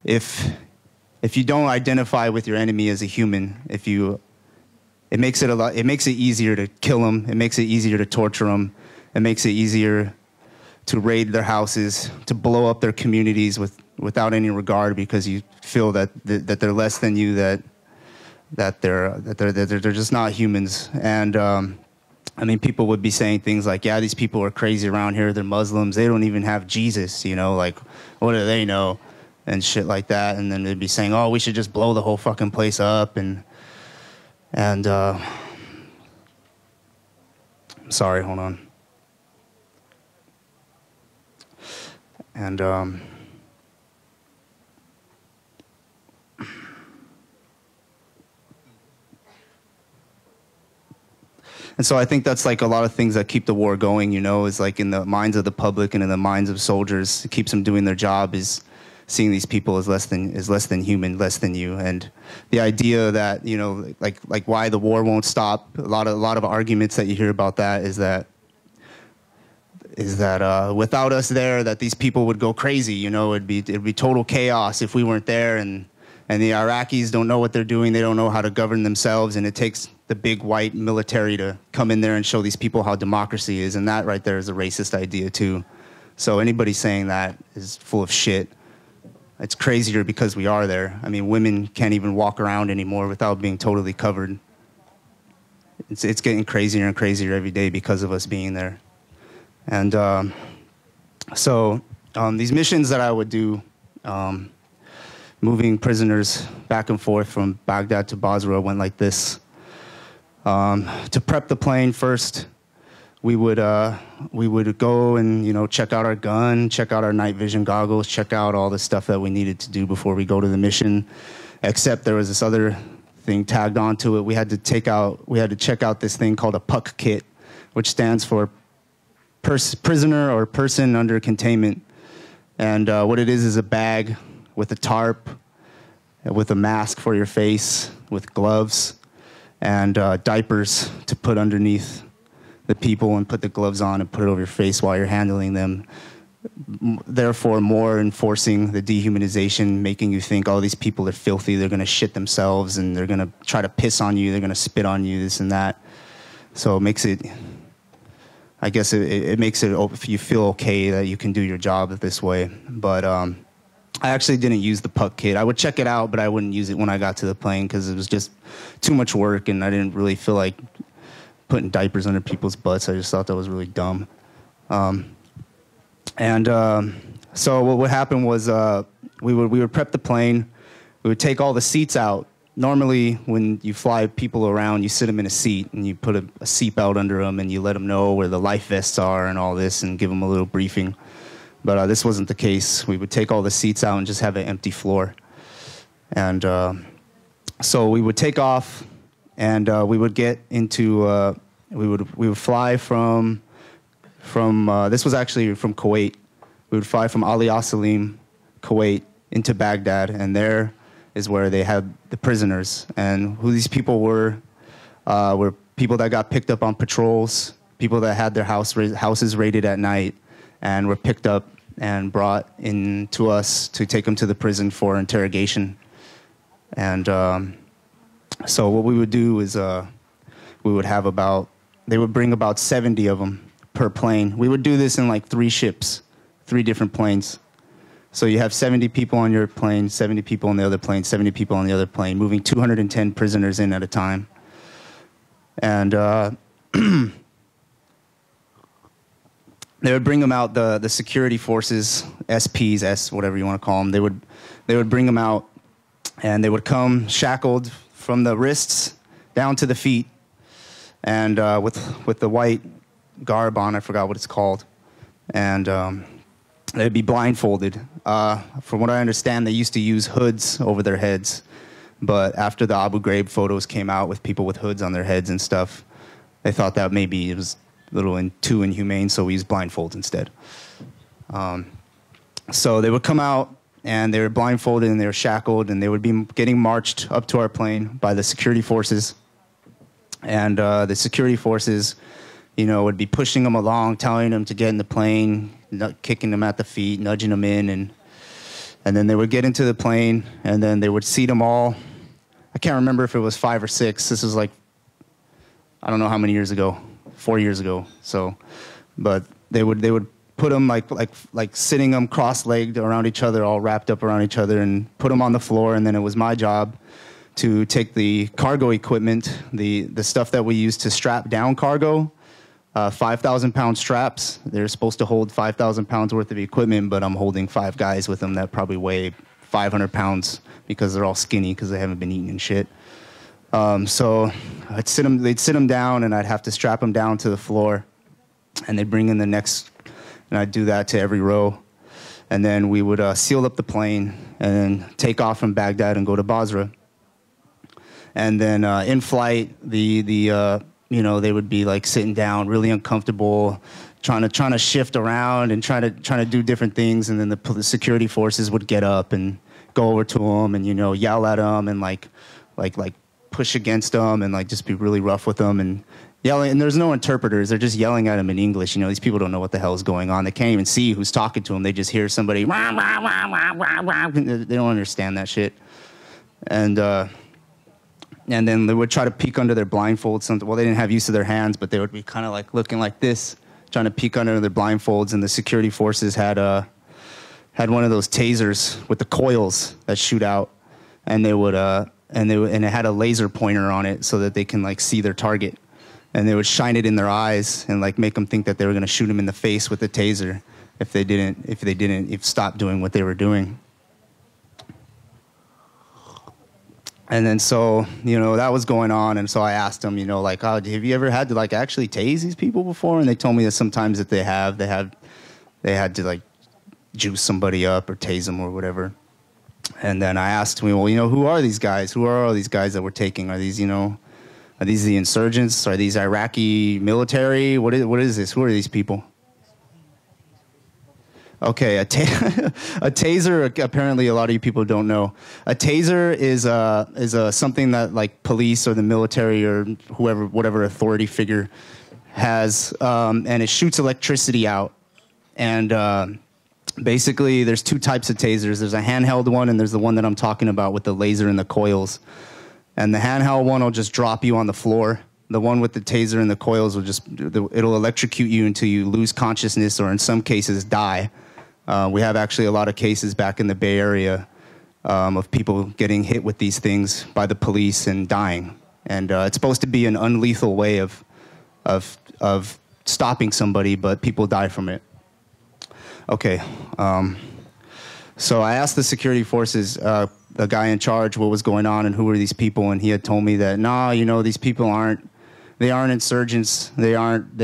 if you don't identify with your enemy as a human, it makes it easier to kill them. It makes it easier to torture them. It makes it easier to raid their houses, to blow up their communities without any regard, because you feel that they're less than you, that they're just not humans. And I mean, people would be saying things like, yeah, these people are crazy around here. They're Muslims. They don't even have Jesus, you know, like, what do they know? And shit like that. And then they'd be saying, oh, we should just blow the whole fucking place up. And sorry, hold on. And so I think that's like a lot of things that keep the war going, you know, is like in the minds of the public and in the minds of soldiers. It keeps them doing their job, is seeing these people as less than human, less than you. And the idea that, you know, like why the war won't stop, a lot of arguments that you hear about that is that without us there, that these people would go crazy, you know, it'd be total chaos if we weren't there. And the Iraqis don't know what they're doing. They don't know how to govern themselves. And it takes the big white military to come in there and show these people how democracy is. And that right there is a racist idea too. So anybody saying that is full of shit. It's crazier because we are there. I mean, women can't even walk around anymore without being totally covered. It's getting crazier and crazier every day because of us being there. And so these missions that I would do, moving prisoners back and forth from Baghdad to Basra, went like this. To prep the plane first, we would go and, you know, check out our gun, check out our night vision goggles, check out all the stuff that we needed to do before we go to the mission. Except there was this other thing tagged onto it. We had to check out this thing called a PUC kit, which stands for prisoner or person under containment. And what it is a bag with a tarp, with a mask for your face, with gloves, and diapers to put underneath the people, and put the gloves on and put it over your face while you're handling them. Therefore, more enforcing the dehumanization, making you think, oh, these people are filthy, they're going to shit themselves, and they're going to try to piss on you, they're going to spit on you, this and that. So it makes it, I guess it makes it, if you feel okay that you can do your job this way. But I actually didn't use the PUC kit. I would check it out, but I wouldn't use it when I got to the plane because it was just too much work, and I didn't really feel like putting diapers under people's butts. I just thought that was really dumb. So what would happen was we would prep the plane. We would take all the seats out. Normally, when you fly people around, you sit them in a seat, and you put a seatbelt under them, and you let them know where the life vests are and all this, and give them a little briefing. But this wasn't the case. We would take all the seats out and just have an empty floor. And so we would take off, and we would get into, we would fly from this was actually from Kuwait. We would fly from Ali Salim, Kuwait, into Baghdad, and there is where they had the prisoners. And who these people were people that got picked up on patrols, people that had their houses raided at night, and were picked up and brought in to us to take them to the prison for interrogation. And so what we would do is we would have they would bring about 70 of them per plane. We would do this in like 3 ships, 3 different planes. So you have 70 people on your plane, 70 people on the other plane, 70 people on the other plane, moving 210 prisoners in at a time. And they would bring them out, the security forces, SPs, whatever you want to call them. They would bring them out, and they would come shackled from the wrists down to the feet, and with the white garb on, I forgot what it's called, and they'd be blindfolded. From what I understand, they used to use hoods over their heads, but after the Abu Ghraib photos came out with people with hoods on their heads and stuff, they thought that maybe it was a little too inhumane, so we used blindfolds instead. So they would come out, and they were blindfolded, and they were shackled, and they would be getting marched up to our plane by the security forces. And the security forces, you know, would be pushing them along, telling them to get in the plane, kicking them at the feet, nudging them in, And then they would get into the plane, and then they would seat them all. I can't remember if it was 5 or 6. This is like, I don't know how many years ago, 4 years ago. So, but they would put them like sitting them cross-legged around each other, all wrapped up around each other, and put them on the floor. And then it was my job to take the cargo equipment, the stuff that we use to strap down cargo, 5,000-pound straps. They're supposed to hold 5,000 pounds worth of equipment, but I'm holding 5 guys with them that probably weigh 500 pounds because they're all skinny because they haven't been eating and shit. So they'd sit them down, and I'd have to strap them down to the floor, and they'd bring in the next, and I'd do that to every row. And then we would seal up the plane and then take off from Baghdad and go to Basra. And then in flight, you know, they would be like sitting down, really uncomfortable, trying to shift around and trying to do different things. And then the security forces would get up and go over to them and, you know, yell at them and like push against them and like just be really rough with them and yelling. And there's no interpreters. They're just yelling at them in English. You know, these people don't know what the hell is going on. They can't even see who's talking to them. They just hear somebody, rah, rah, rah, rah, rah, rah. They don't understand that shit. And then they would try to peek under their blindfolds. Well, they didn't have use of their hands, but they would be kind of like looking like this, trying to peek under their blindfolds. And the security forces had one of those tasers with the coils that shoot out, and it had a laser pointer on it so that they can like see their target. And they would shine it in their eyes and like make them think that they were going to shoot them in the face with the taser if they didn't stop doing what they were doing. And then so, you know, that was going on. And so I asked them, you know, like, oh, have you ever had to like actually tase these people before? And they told me that sometimes that they had to like juice somebody up or tase them or whatever. And then I asked them, well, you know, who are these guys? Who are all these guys that we're taking? Are these, you know, are these the insurgents? Are these Iraqi military? What is this? Who are these people? Okay, a taser, apparently a lot of you people don't know. A taser is something that like police or the military or whatever authority figure has, and it shoots electricity out. And basically there's 2 types of tasers. There's a handheld one, and there's the one that I'm talking about with the laser and the coils. And the handheld one will just drop you on the floor. The one with the taser and the coils it'll electrocute you until you lose consciousness or in some cases die. We have actually a lot of cases back in the Bay Area of people getting hit with these things by the police and dying. And it's supposed to be an unlethal way of stopping somebody, but people die from it. Okay. So I asked the security forces, the guy in charge, what was going on and who were these people, and he had told me that, nah, you know, these people aren't insurgents. They aren't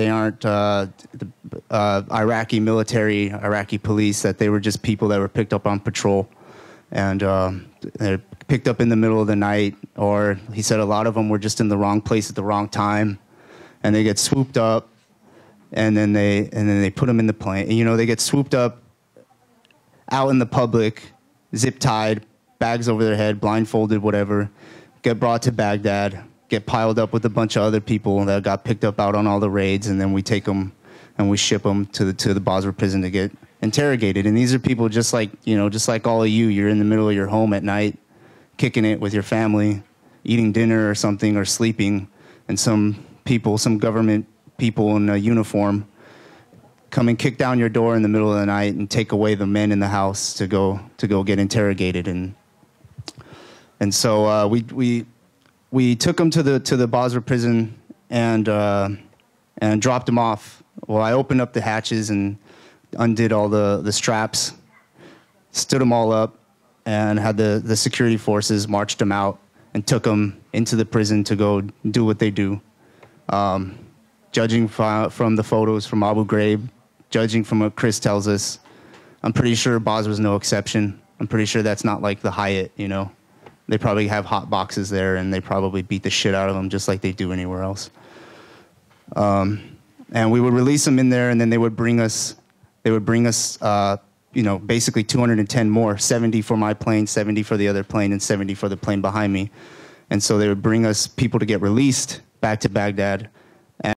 Iraqi military, Iraqi police, that they were just people that were picked up on patrol. And they're picked up in the middle of the night, or he said a lot of them were just in the wrong place at the wrong time. And they get swooped up, and then they put them in the plane. And, you know, they get swooped up out in the public, zip-tied, bags over their head, blindfolded, whatever, get brought to Baghdad, get piled up with a bunch of other people that got picked up out on all the raids, and then we take them and we ship them to the Basra prison to get interrogated. And these are people just like, you know, just like all of you. You're in the middle of your home at night, kicking it with your family, eating dinner or something, or sleeping, and some government people in a uniform come and kick down your door in the middle of the night and take away the men in the house to go get interrogated. And so we took them to the Basra prison and dropped them off. Well, I opened up the hatches and undid all the straps, stood them all up, and had the security forces marched them out and took them into the prison to go do what they do. Judging from the photos from Abu Ghraib, judging from what Chris tells us, I'm pretty sure Basra was no exception. I'm pretty sure that's not like the Hyatt, you know. They probably have hot boxes there, and they probably beat the shit out of them just like they do anywhere else. And we would release them in there, and then they would bring us, you know, basically 210 more, 70 for my plane, 70 for the other plane, and 70 for the plane behind me. And so they would bring us people to get released back to Baghdad,